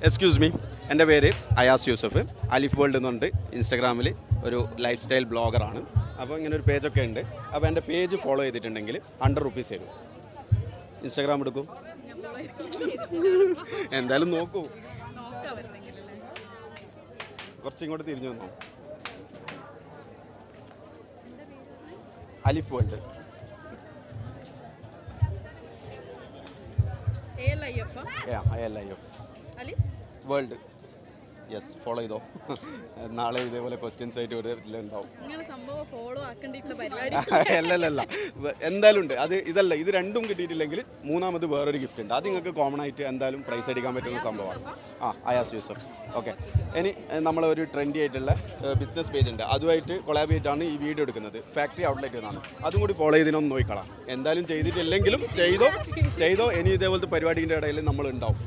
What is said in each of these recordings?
Excuse me, എൻ്റെ പേര് അയാസ് യൂസഫ്. അലിഫ് world എന്നുണ്ട്. ഇൻസ്റ്റാഗ്രാമിൽ ഒരു ലൈഫ് സ്റ്റൈൽ ബ്ലോഗറാണ്. അപ്പോൾ ഇങ്ങനെ ഒരു പേജൊക്കെ ഉണ്ട്. അപ്പോൾ എൻ്റെ പേജ് ഫോളോ ചെയ്തിട്ടുണ്ടെങ്കിൽ 100 റുപ്പീസ് തരും. ഇൻസ്റ്റാഗ്രാം എടുക്കും, എന്തായാലും നോക്കൂ. കുറച്ചിങ്ങോട്ട് തിരിഞ്ഞു വന്നോ. അലിഫ് വേൾഡ്. വേൾഡ്. യെസ്, ഫോളോ ചെയ്തോ. നാളെ ഇതേപോലെ ക്വസ്റ്റ്യൻസ് ആയിട്ട് ഉണ്ടാവും. അല്ലല്ല, എന്തായാലും ഉണ്ട്. അത് ഇതല്ല, ഇത് രണ്ടും കിട്ടിയിട്ടില്ലെങ്കിൽ മൂന്നാമത് വേറൊരു ഗിഫ്റ്റ് ഉണ്ട്. അത് നിങ്ങൾക്ക് കോമൺ ആയിട്ട് എന്തായാലും പ്രൈസ് അടിക്കാൻ പറ്റുന്ന സംഭവമാണ്. അയാസ് യൂസഫ്. ഓക്കെ, ഇനി നമ്മളൊരു ട്രെൻഡി ആയിട്ടുള്ള ബിസിനസ് പേജ് ഉണ്ട്. അതുമായിട്ട് കൊളാബ് ചെയ്തിട്ടാണ് ഈ വീഡിയോ എടുക്കുന്നത്. ഫാക്ടറി ഔട്ട്ലെറ്റ് എന്നാണ്. അതും കൂടി ഫോളോ ചെയ്തിനൊന്ന് നോക്കിക്കളാം. എന്തായാലും ചെയ്തിട്ടില്ലെങ്കിലും ചെയ്തോ. ഇനി ഇതേപോലത്തെ പരിപാടിൻ്റെ ഇടയിൽ നമ്മൾ ഉണ്ടാവും.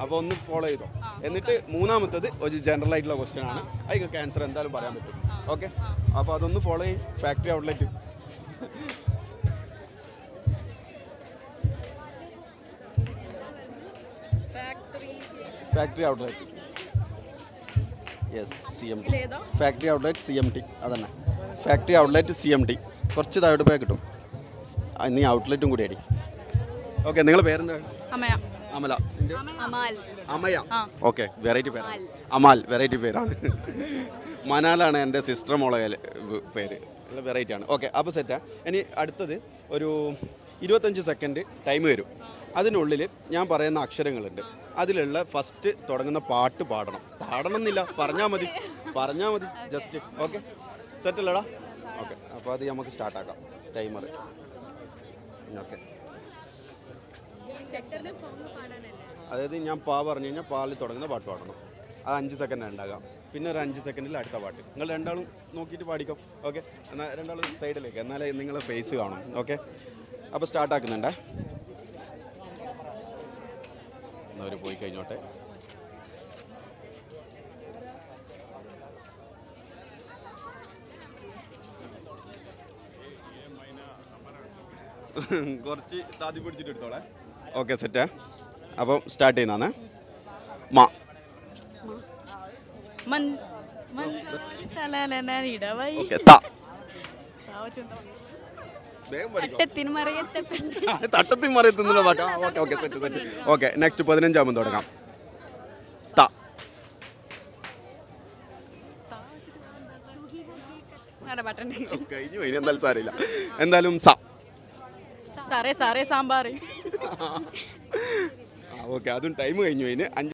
അപ്പോൾ ഒന്ന് ഫോളോ ചെയ്തോ. എന്നിട്ട് മൂന്നാമത്തത് ഒരു ജനറൽ ആയിട്ടുള്ള ക്വസ്റ്റ്യൻ ആണ്. അതിനൊക്കെ ആൻസർ എന്തായാലും പറയാൻ പറ്റും. ഓക്കെ, അപ്പോൾ അതൊന്ന് ഫോളോ ചെയ്യും. Factory outlet. Factory outlet. Yes, CMT. Factory outlet CMT. അതന്നെ, ഫാക്ടറി ഔട്ട്ലെറ്റ് CMT. കുറച്ച് താഴോട്ട് പോയാൽ കിട്ടും. നീ ഔട്ട്ലെറ്റും കൂടി അടി. ഓക്കെ, നിങ്ങളുടെ പേരെന്താണ്? അമല. അമയ. ഓക്കെ, വെറൈറ്റി പേരാണ്. അമാൽ വെറൈറ്റി പേരാണ്. മനാലാണ് എൻ്റെ സിസ്റ്റർ മോളെ പേര്. വെറൈറ്റി ആണ്. ഓക്കെ, അപ്പോൾ സെറ്റാ. ഇനി അടുത്തത് ഒരു 25 സെക്കൻഡ് ടൈം വരും. അതിനുള്ളിൽ ഞാൻ പറയുന്ന അക്ഷരങ്ങളുണ്ട്. അതിലുള്ള ഫസ്റ്റ് തുടങ്ങുന്ന പാട്ട് പാടണം എന്നില്ല, പറഞ്ഞാൽ മതി ജസ്റ്റ്. ഓക്കെ, സെറ്റല്ലടാ? ഓക്കെ, അപ്പോൾ അത് നമുക്ക് സ്റ്റാർട്ടാക്കാം. ടൈമർ. ഓക്കെ, അതായത് ഞാൻ പറഞ്ഞു കഴിഞ്ഞാൽ പാലിൽ തുടങ്ങുന്ന പാട്ട് പാടണം. അത് 5 സെക്കൻഡ് ഉണ്ടാകാം. പിന്നെ ഒരു 5 സെക്കൻഡിൽ അടുത്ത പാട്ട്. നിങ്ങൾ രണ്ടാളും നോക്കിയിട്ട് പാടിക്കോ. ഓക്കെ, എന്നാൽ രണ്ടാളും സൈഡിലേക്ക്, എന്നാലേ നിങ്ങളെ ഫേസ് കാണും. ഓക്കെ, അപ്പോൾ സ്റ്റാർട്ടാക്കുന്നുണ്ടേ. എന്നവർ പോയി കഴിഞ്ഞോട്ടെ. കുറച്ച് താതി പിടിച്ചിട്ട് എടുത്തോളെ. ഓക്കെ, സെറ്റാ. അപ്പോൾ സ്റ്റാർട്ട് ചെയ്യുന്നതാണ്. തട്ടത്തിൻ മറിയത്തുന്നുള്ള പാട്ടാ. Okay, set. ഓക്കെ, നെക്സ്റ്റ് 15 തുടങ്ങാം. കഴിഞ്ഞു, ഇനി എന്തായാലും സാരമില്ല. എന്തായാലും സാറേ സാമ്പാർ. ഓക്കെ, അതും ടൈം കഴിഞ്ഞു. അതിന് 5